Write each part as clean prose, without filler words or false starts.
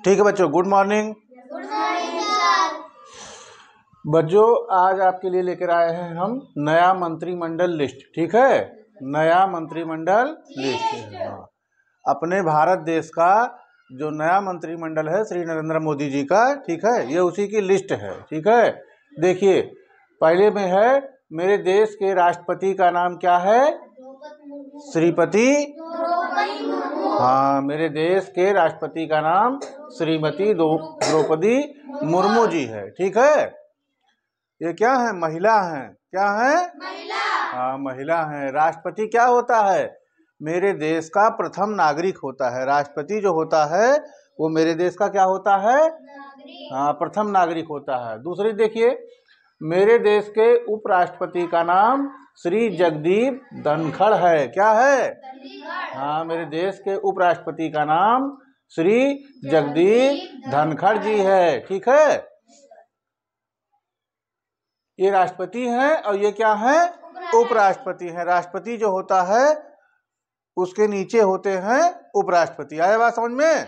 ठीक है बच्चों, गुड मॉर्निंग। बच्चों आज आपके लिए लेकर आए हैं हम नया मंत्रिमंडल लिस्ट। ठीक है, नया मंत्रिमंडल लिस्ट। अपने भारत देश का जो नया मंत्रिमंडल है श्री नरेंद्र मोदी जी का, ठीक है, ये उसी की लिस्ट है। ठीक है, देखिए पहले में है मेरे देश के राष्ट्रपति का नाम क्या है? श्रीमती। हाँ, मेरे देश के राष्ट्रपति का नाम श्रीमती द्रौपदी मुर्मू जी है। ठीक है, ये क्या है? महिला हैं। क्या है? महिला। हाँ, महिला हैं। राष्ट्रपति क्या होता है? मेरे देश का प्रथम नागरिक होता है। राष्ट्रपति जो होता है वो मेरे देश का क्या होता है? हाँ, प्रथम नागरिक होता है। दूसरी देखिए, मेरे देश के उपराष्ट्रपति का नाम श्री जगदीप धनखड़ है। क्या है? हाँ, मेरे देश के उपराष्ट्रपति का नाम श्री जगदीप धनखड़ जी है। ठीक है, ये राष्ट्रपति हैं और ये क्या है? उपराष्ट्रपति हैं। राष्ट्रपति जो होता है उसके नीचे होते हैं उपराष्ट्रपति। आया बात समझ में?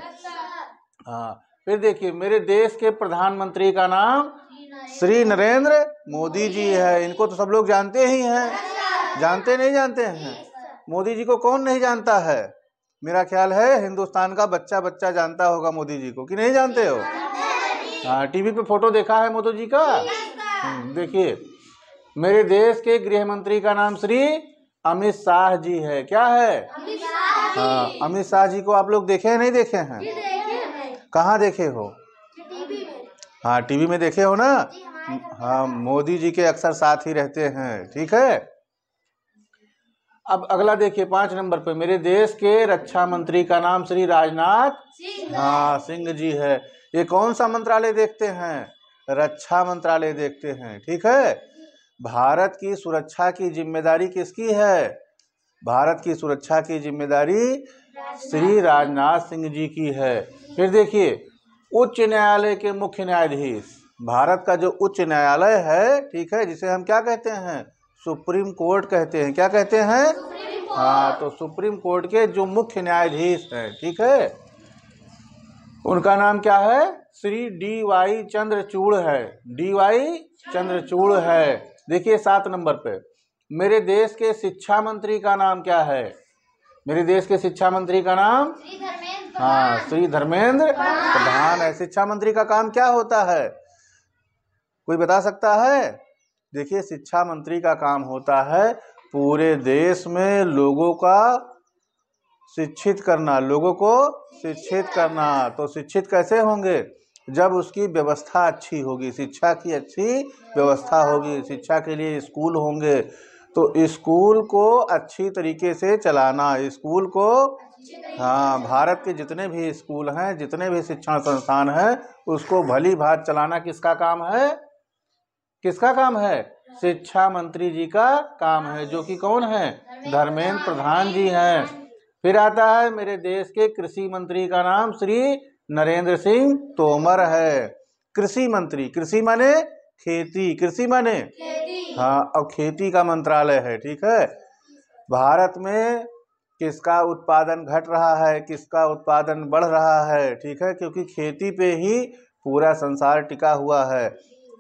हाँ, फिर देखिए मेरे देश के प्रधानमंत्री का नाम श्री नरेंद्र मोदी जी है। इनको तो सब लोग जानते ही हैं। जानते नहीं जानते हैं? मोदी जी को कौन नहीं जानता है? मेरा ख्याल है हिंदुस्तान का बच्चा बच्चा जानता होगा मोदी जी को, कि नहीं जानते हो? हाँ, टीवी पे फोटो देखा है मोदी जी का। देखिए मेरे देश के गृह मंत्री का नाम श्री अमित शाह जी है। क्या है? हाँ, अमित शाह जी को आप लोग देखे हैं नहीं देखे हैं? कहाँ देखे हो? हाँ, टीवी में देखे हो ना। हाँ, मोदी जी के अक्सर साथ ही रहते हैं। ठीक है, अब अगला देखिए 5 नंबर पे मेरे देश के रक्षा मंत्री का नाम श्री राजनाथ सिंह जी है। ये कौन सा मंत्रालय देखते हैं? रक्षा मंत्रालय देखते हैं। ठीक है, भारत की सुरक्षा की जिम्मेदारी किसकी है? भारत की सुरक्षा की जिम्मेदारी श्री राजनाथ सिंह जी की है। फिर देखिए उच्च न्यायालय के मुख्य न्यायाधीश, भारत का जो उच्च न्यायालय है, ठीक है, जिसे हम क्या कहते हैं? सुप्रीम कोर्ट कहते हैं। क्या कहते हैं? हाँ, तो सुप्रीम कोर्ट के जो मुख्य न्यायाधीश हैं, ठीक है, उनका नाम क्या है? श्री डी.वाई. चंद्रचूड़ है। डी.वाई. चंद्रचूड़ है। देखिए 7 नंबर पे मेरे देश के शिक्षा मंत्री का नाम क्या है? मेरे देश के शिक्षा मंत्री का नाम श्री धर्मेंद्र प्रधान है। शिक्षा मंत्री का काम क्या होता है? कोई बता सकता है? देखिए शिक्षा मंत्री का काम होता है पूरे देश में लोगों का शिक्षित करना, लोगों को शिक्षित करना। तो शिक्षित कैसे होंगे? जब उसकी व्यवस्था अच्छी होगी, शिक्षा की अच्छी व्यवस्था होगी, शिक्षा के लिए स्कूल होंगे, तो स्कूल को अच्छी तरीके से चलाना, स्कूल को, हाँ, भारत के जितने भी स्कूल हैं, जितने भी शिक्षण संस्थान हैं, उसको भली भांति चलाना किसका काम है? किसका काम है? शिक्षा मंत्री जी का काम है, जो कि कौन है? धर्मेंद्र प्रधान जी हैं। फिर आता है मेरे देश के कृषि मंत्री का नाम श्री नरेंद्र सिंह तोमर है। कृषि मंत्री, कृषि माने खेती, कृषि माने हाँ, और खेती का मंत्रालय है। ठीक है, भारत में किसका उत्पादन घट रहा है, किसका उत्पादन बढ़ रहा है? ठीक है, क्योंकि खेती पे ही पूरा संसार टिका हुआ है।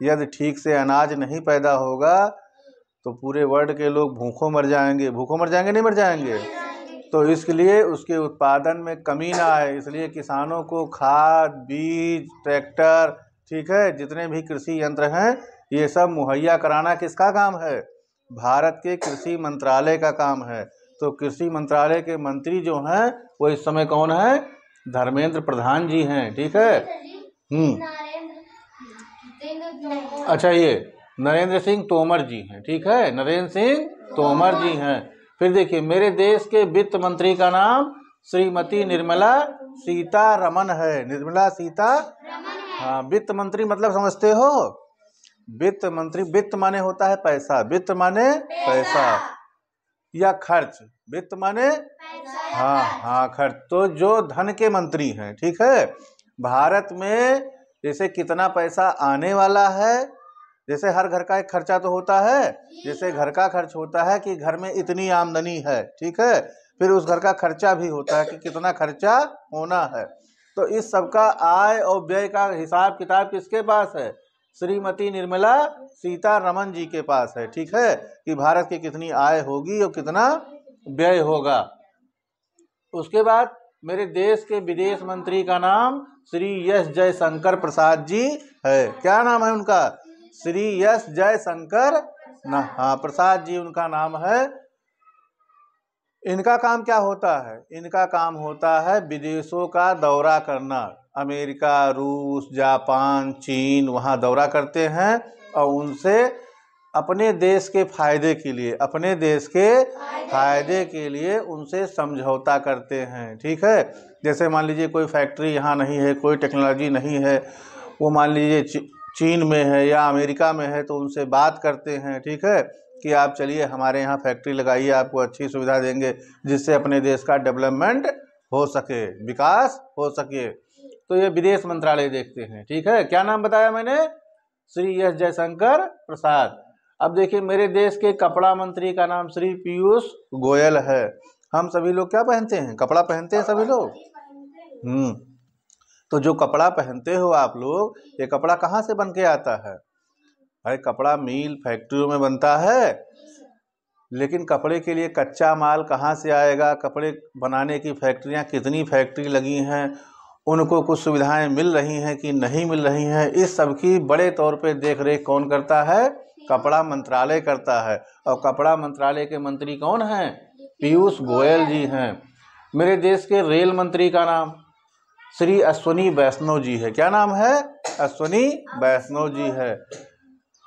यदि ठीक से अनाज नहीं पैदा होगा तो पूरे वर्ल्ड के लोग भूखों मर जाएंगे। भूखों मर जाएंगे, नहीं मर जाएंगे? तो इसके लिए उसके उत्पादन में कमी ना आए, इसलिए किसानों को खाद, बीज, ट्रैक्टर, ठीक है, जितने भी कृषि यंत्र हैं, ये सब मुहैया कराना किसका काम है? भारत के कृषि मंत्रालय का काम है। तो कृषि मंत्रालय के मंत्री जो हैं वो इस समय कौन है? धर्मेंद्र प्रधान जी हैं। ठीक है, अच्छा, ये नरेंद्र सिंह तोमर जी हैं। ठीक है, नरेंद्र सिंह तोमर जी हैं। फिर देखिए मेरे देश के वित्त मंत्री का नाम श्रीमती निर्मला सीतारमण है। निर्मला सीतारमण। हाँ, वित्त मंत्री मतलब समझते हो? वित्त मंत्री, वित्त माने होता है पैसा, वित्त माने पैसा या खर्च, वित्त माने हाँ खर्च। तो जो धन के मंत्री हैं, ठीक है, भारत में जैसे कितना पैसा आने वाला है, जैसे हर घर का एक खर्चा तो होता है, जैसे घर का खर्च होता है कि घर में इतनी आमदनी है, ठीक है, फिर उस घर का खर्चा भी होता है कि कितना खर्चा होना है। तो इस सबका आय और व्यय का हिसाब किताब किसके पास है? श्रीमती निर्मला सीतारमण जी के पास है। ठीक है, कि भारत की कितनी आय होगी और कितना व्यय होगा। उसके बाद मेरे देश के विदेश मंत्री का नाम श्री एस जयशंकर प्रसाद जी है। क्या नाम है उनका? श्री एस जयशंकर प्रसाद जी उनका नाम है। इनका काम क्या होता है? इनका काम होता है विदेशों का दौरा करना। अमेरिका, रूस, जापान, चीन वहाँ दौरा करते हैं और उनसे अपने देश के फायदे के लिए उनसे समझौता करते हैं। ठीक है, जैसे मान लीजिए कोई फैक्ट्री यहाँ नहीं है, कोई टेक्नोलॉजी नहीं है, वो मान लीजिए चीन में है या अमेरिका में है, तो उनसे बात करते हैं। ठीक है, कि आप चलिए हमारे यहाँ फैक्ट्री लगाइए, आपको अच्छी सुविधा देंगे जिससे अपने देश का डेवलपमेंट हो सके, विकास हो सके। तो ये विदेश मंत्रालय देखते हैं। ठीक है, क्या नाम बताया मैंने? श्री एस जयशंकर प्रसाद। अब देखिए मेरे देश के कपड़ा मंत्री का नाम श्री पीयूष गोयल है। हम सभी लोग क्या पहनते हैं? कपड़ा पहनते हैं सभी लोग। तो जो कपड़ा पहनते हो आप लोग, ये कपड़ा कहाँ से बन के आता है? भाई कपड़ा मिल फैक्ट्रियों में बनता है, लेकिन कपड़े के लिए कच्चा माल कहाँ से आएगा? कपड़े बनाने की फैक्ट्रियाँ कितनी फैक्ट्री लगी हैं, उनको कुछ सुविधाएं मिल रही हैं कि नहीं मिल रही हैं, इस सब की बड़े तौर पे देख रेख कौन करता है? कपड़ा मंत्रालय करता है। और कपड़ा मंत्रालय के मंत्री कौन हैं? पीयूष गोयल जी हैं। मेरे देश के रेल मंत्री का नाम श्री अश्विनी वैष्णव जी है। क्या नाम है? अश्विनी वैष्णव जी है।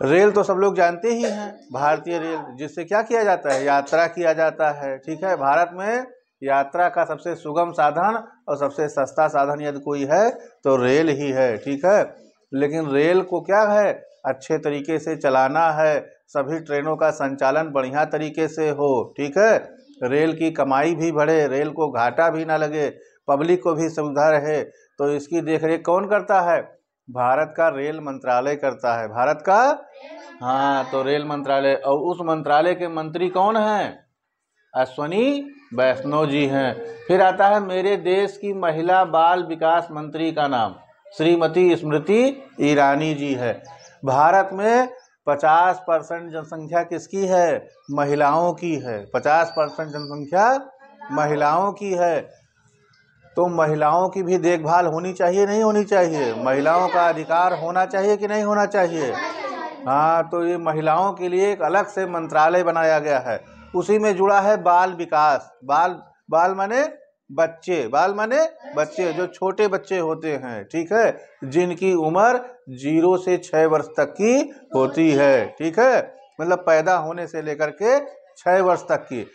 रेल तो सब लोग जानते ही हैं, भारतीय रेल, जिससे क्या किया जाता है? यात्रा किया जाता है। ठीक है, भारत में यात्रा का सबसे सुगम साधन और सबसे सस्ता साधन यदि कोई है तो रेल ही है। ठीक है, लेकिन रेल को क्या है? अच्छे तरीके से चलाना है, सभी ट्रेनों का संचालन बढ़िया तरीके से हो। ठीक है, रेल की कमाई भी बढ़े, रेल को घाटा भी ना लगे, पब्लिक को भी सुविधा रहे, तो इसकी देखरेख कौन करता है? भारत का रेल मंत्रालय करता है। भारत का तो रेल मंत्रालय। और उस मंत्रालय के मंत्री कौन हैं? अश्विनी वैष्णव जी हैं। फिर आता है मेरे देश की महिला बाल विकास मंत्री का नाम श्रीमती स्मृति ईरानी जी है। भारत में 50% जनसंख्या किसकी है? महिलाओं की है। 50% जनसंख्या महिलाओं की है। तो महिलाओं की भी देखभाल होनी चाहिए, नहीं होनी चाहिए? महिलाओं का अधिकार होना चाहिए कि नहीं होना चाहिए? तो ये महिलाओं के लिए एक अलग से मंत्रालय बनाया गया है। उसी में जुड़ा है बाल विकास। बाल माने बच्चे, जो छोटे बच्चे होते हैं। ठीक है, जिनकी उम्र 0 से 6 वर्ष तक की होती है। ठीक है, मतलब पैदा होने से लेकर के 6 वर्ष तक की।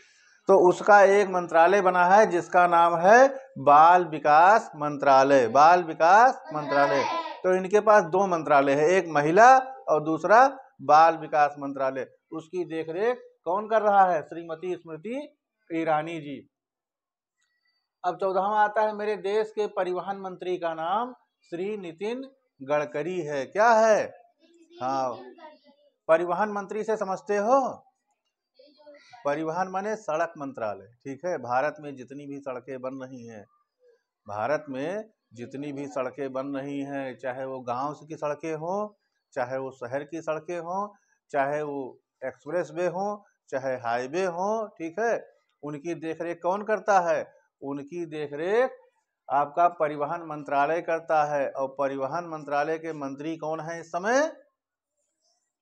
तो उसका एक मंत्रालय बना है जिसका नाम है बाल विकास मंत्रालय। बाल विकास मंत्रालय। तो इनके पास 2 मंत्रालय है, एक महिला और दूसरा बाल विकास मंत्रालय। उसकी देखरेख कौन कर रहा है? श्रीमती स्मृति ईरानी जी। अब 14वां आता है मेरे देश के परिवहन मंत्री का नाम श्री नितिन गडकरी है। क्या है? परिवहन मंत्री से समझते हो? परिवहन माने सड़क मंत्रालय। ठीक है, भारत में जितनी भी सड़कें बन रही हैं, चाहे वो गांव की सड़कें हों, चाहे वो शहर की सड़कें हों, चाहे वो एक्सप्रेस वे हों, चाहे हाईवे हों, ठीक है, उनकी देखरेख कौन करता है? उनकी देखरेख आपका परिवहन मंत्रालय करता है। और परिवहन मंत्रालय के मंत्री कौन है इस समय?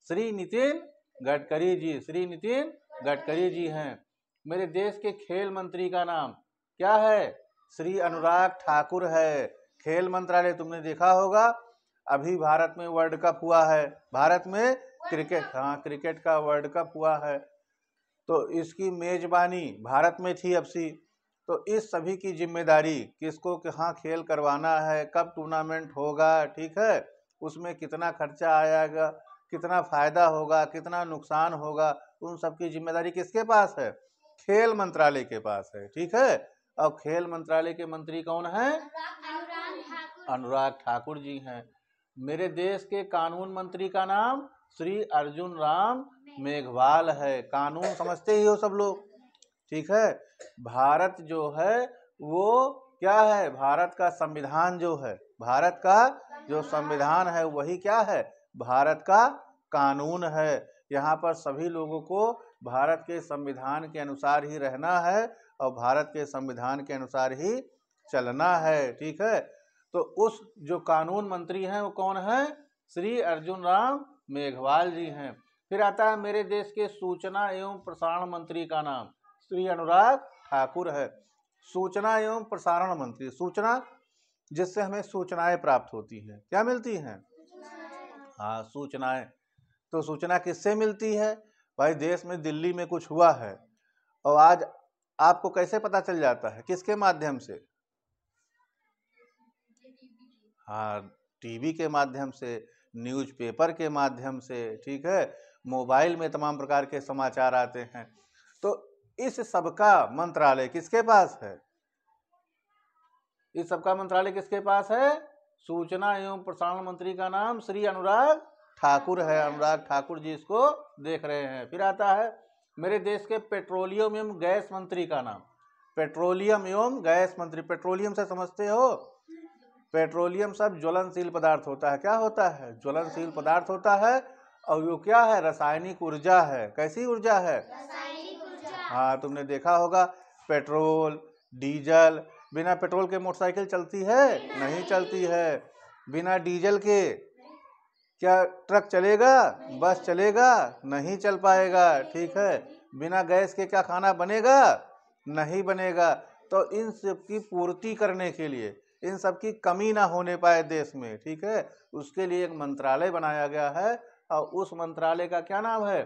श्री नितिन गडकरी जी। श्री नितिन गडकरी जी हैं। मेरे देश के खेल मंत्री का नाम क्या है? श्री अनुराग ठाकुर है। खेल मंत्रालय तुमने देखा होगा, अभी भारत में वर्ल्ड कप हुआ है, भारत में क्रिकेट का वर्ल्ड कप हुआ है, तो इसकी मेजबानी भारत में थी अब सी। तो इस सभी की जिम्मेदारी किसको कहाँ खेल करवाना है, कब टूर्नामेंट होगा, ठीक है, उसमें कितना खर्चा आएगा, कितना फायदा होगा, कितना नुकसान होगा, उन सब की जिम्मेदारी किसके पास है? खेल मंत्रालय के पास है। ठीक है, अब खेल मंत्रालय के मंत्री कौन हैं? अनुराग ठाकुर जी हैं। मेरे देश के कानून मंत्री का नाम श्री अर्जुन राम मेघवाल है। कानून समझते ही हो सब लोग, ठीक है। भारत जो है वो क्या है? भारत का संविधान जो है, भारत का जो संविधान है वही क्या है? भारत का कानून है। यहाँ पर सभी लोगों को भारत के संविधान के अनुसार ही रहना है और भारत के संविधान के अनुसार ही चलना है। ठीक है, तो उस जो कानून मंत्री हैं वो कौन है? श्री अर्जुन राम मेघवाल जी हैं। फिर आता है मेरे देश के सूचना एवं प्रसारण मंत्री का नाम श्री अनुराग ठाकुर है। सूचना एवं प्रसारण मंत्री, सूचना जिससे हमें सूचनाएं प्राप्त होती हैं, क्या मिलती हैं? हाँ, सूचनाएं। तो सूचना किससे मिलती है? भाई देश में दिल्ली में कुछ हुआ है और आज आपको कैसे पता चल जाता है? किसके माध्यम से? हाँ, टीवी के माध्यम से, न्यूज़पेपर के माध्यम से। ठीक है, मोबाइल में तमाम प्रकार के समाचार आते हैं। तो इस सबका मंत्रालय किसके पास है? इस सबका मंत्रालय किसके पास है? सूचना एवं प्रसारण मंत्री का नाम श्री अनुराग ठाकुर है। अनुराग ठाकुर जी इसको देख रहे हैं। फिर आता है मेरे देश के पेट्रोलियम एवं गैस मंत्री का नाम, पेट्रोलियम एवं गैस मंत्री। पेट्रोलियम से समझते हो? पेट्रोलियम सब ज्वलनशील पदार्थ होता है। क्या होता है? ज्वलनशील पदार्थ होता है। और वो क्या है? रासायनिक ऊर्जा है। कैसी ऊर्जा है? हाँ, तुमने देखा होगा पेट्रोल, डीजल, बिना पेट्रोल के मोटरसाइकिल चलती है? नहीं चलती है। बिना डीजल के क्या ट्रक चलेगा? बस चलेगा? नहीं चल पाएगा। ठीक है, बिना गैस के क्या खाना बनेगा? नहीं बनेगा। तो इन सब की पूर्ति करने के लिए, इन सब की कमी ना होने पाए देश में, ठीक है, उसके लिए एक मंत्रालय बनाया गया है और उस मंत्रालय का क्या नाम है?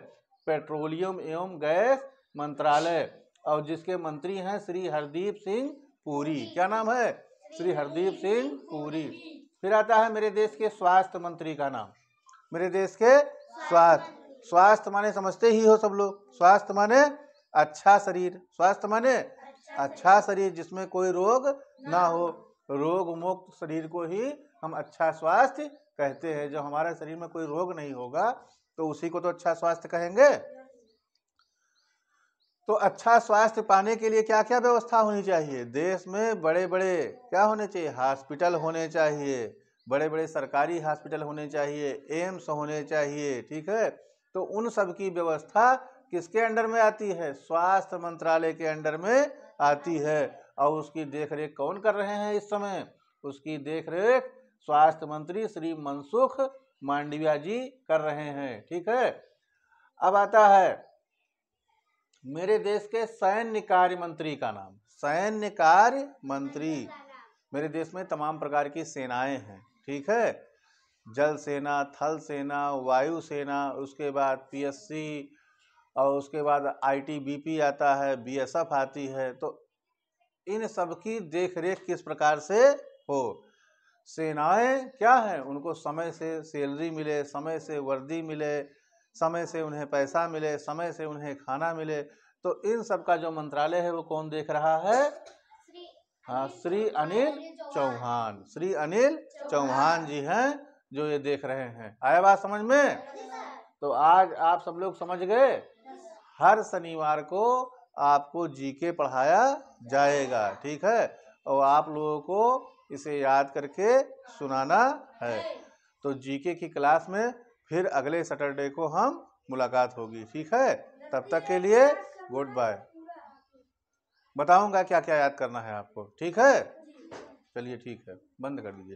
पेट्रोलियम एवं गैस मंत्रालय। और जिसके मंत्री हैं श्री हरदीप सिंह पुरी। क्या नाम है? श्री हरदीप सिंह पुरी। फिर आता है मेरे देश के स्वास्थ्य मंत्री का नाम। मेरे देश के स्वास्थ्य माने समझते ही हो सब लोग। स्वास्थ्य माने अच्छा शरीर, स्वास्थ्य माने अच्छा शरीर जिसमें कोई रोग ना हो। रोग मुक्त शरीर को ही हम अच्छा स्वास्थ्य कहते हैं। जब हमारे शरीर में कोई रोग नहीं होगा तो उसी को तो अच्छा स्वास्थ्य कहेंगे। तो अच्छा स्वास्थ्य पाने के लिए क्या क्या व्यवस्था होनी चाहिए? देश में बड़े बड़े क्या होने चाहिए? हॉस्पिटल होने चाहिए, बड़े बड़े सरकारी हॉस्पिटल होने चाहिए, एम्स होने चाहिए। ठीक है, तो उन सब की व्यवस्था किसके अंडर में आती है? स्वास्थ्य मंत्रालय के अंडर में आती है। और उसकी देखरेख कौन कर रहे हैं इस समय? उसकी देखरेख स्वास्थ्य मंत्री श्री मनसुख मांडविया जी कर रहे हैं। ठीक है, अब आता है मेरे देश के सैन्य कार्य मंत्री का नाम। सैन्य कार्य मंत्री। मेरे देश में तमाम प्रकार की सेनाएं हैं। ठीक है, जल सेना, थल सेना, वायु सेना, उसके बाद पीएससी और उसके बाद आईटीबीपी आता है, बीएसएफ आती है। तो इन सब की देखरेख किस प्रकार से हो? सेनाएं क्या है? उनको समय से सैलरी मिले, समय से वर्दी मिले, समय से उन्हें पैसा मिले, समय से उन्हें खाना मिले। तो इन सब का जो मंत्रालय है वो कौन देख रहा है? हाँ, श्री अनिल चौहान। श्री अनिल चौहान जी हैं जो ये देख रहे हैं। आया बात समझ में? तो आज आप सब लोग समझ गए। हर शनिवार को आपको जीके पढ़ाया जाएगा। ठीक है, और आप लोगों को इसे याद करके सुनाना है। तो जीके की क्लास में फिर अगले सैटरडे को हम मुलाकात होगी। ठीक है, तब तक के लिए गुड बाय। बताऊंगा क्या क्या याद करना है आपको। ठीक है, चलिए ठीक है, बंद कर दीजिए।